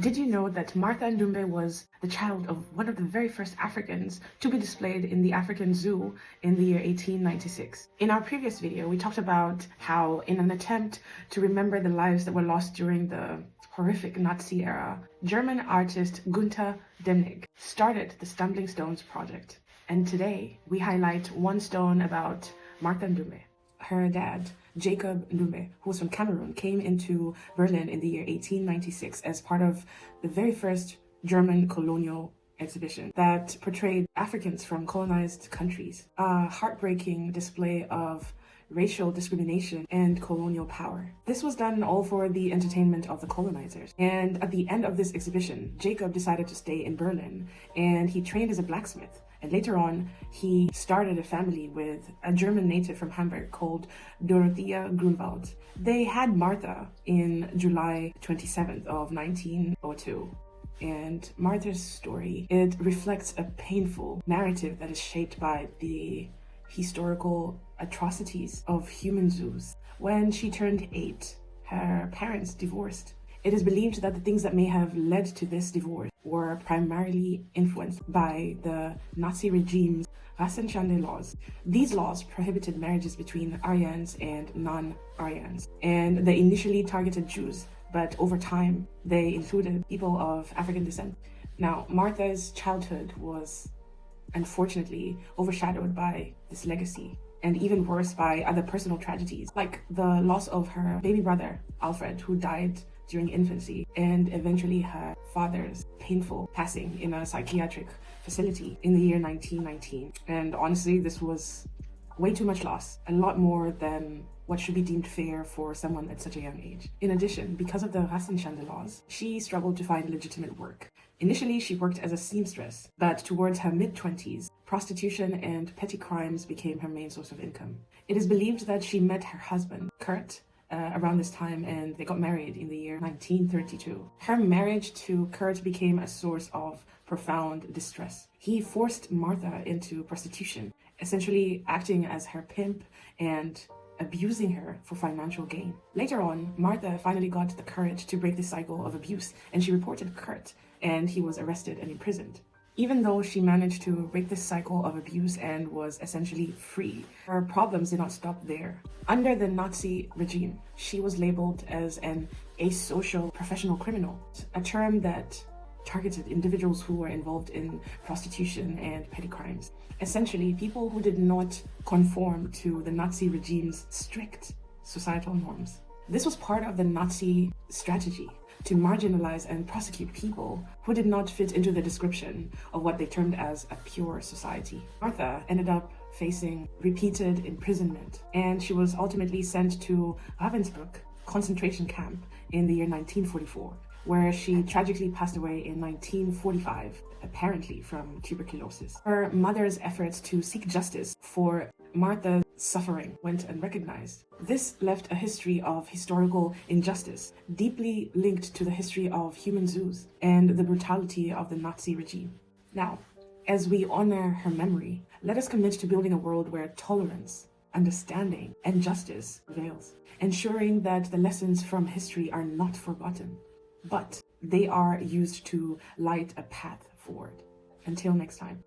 Did you know that Martha Ndunbe was the child of one of the very first Africans to be displayed in the African Zoo in the year 1896? In our previous video, we talked about how, in an attempt to remember the lives that were lost during the horrific Nazi era, German artist Gunther Demnig started the Stumbling Stones project. And today, we highlight one stone about Martha Ndunbe. Her dad, Jacob Ndumbe, who was from Cameroon, came into Berlin in the year 1896 as part of the very first German colonial exhibition that portrayed Africans from colonized countries. A heartbreaking display of racial discrimination and colonial power. This was done all for the entertainment of the colonizers. And at the end of this exhibition, Jacob decided to stay in Berlin, and he trained as a blacksmith. And later on, he started a family with a German native from Hamburg called Dorothea Grunwald. They had Martha in July 27th of 1902. And Martha's story, it reflects a painful narrative that is shaped by the historical atrocities of human zoos. When she turned 8, her parents divorced. It is believed that the things that may have led to this divorce were primarily influenced by the Nazi regime's Rasscenchande laws. These laws prohibited marriages between Aryans and non-Aryans, and they initially targeted Jews, but over time they included people of African descent. Now, Martha's childhood was unfortunately overshadowed by this legacy, and even worse by other personal tragedies, like the loss of her baby brother, Alfred, who died during infancy, and eventually her father's painful passing in a psychiatric facility in the year 1919. And honestly, this was way too much loss, a lot more than what should be deemed fair for someone at such a young age. In addition, because of the Rasscenchande laws, she struggled to find legitimate work. Initially, she worked as a seamstress, but towards her mid-20s, prostitution and petty crimes became her main source of income. It is believed that she met her husband, Kurt, around this time, and they got married in the year 1932. Her marriage to Kurt became a source of profound distress. He forced Martha into prostitution, essentially acting as her pimp and abusing her for financial gain. Later on, Martha finally got the courage to break the cycle of abuse, and she reported Kurt, and he was arrested and imprisoned. Even though she managed to break this cycle of abuse and was essentially free, her problems did not stop there. Under the Nazi regime, she was labeled as an asocial professional criminal, a term that targeted individuals who were involved in prostitution and petty crimes. Essentially, people who did not conform to the Nazi regime's strict societal norms. This was part of the Nazi strategy to marginalize and prosecute people who did not fit into the description of what they termed as a pure society. Martha ended up facing repeated imprisonment, and she was ultimately sent to Ravensbrück concentration camp in the year 1944, where she tragically passed away in 1945, apparently from tuberculosis. Her mother's efforts to seek justice for Martha's suffering went unrecognized. This left a history of historical injustice, deeply linked to the history of human zoos and the brutality of the Nazi regime. Now, as we honor her memory, let us commit to building a world where tolerance, understanding, and justice prevails, ensuring that the lessons from history are not forgotten, but they are used to light a path forward. Until next time.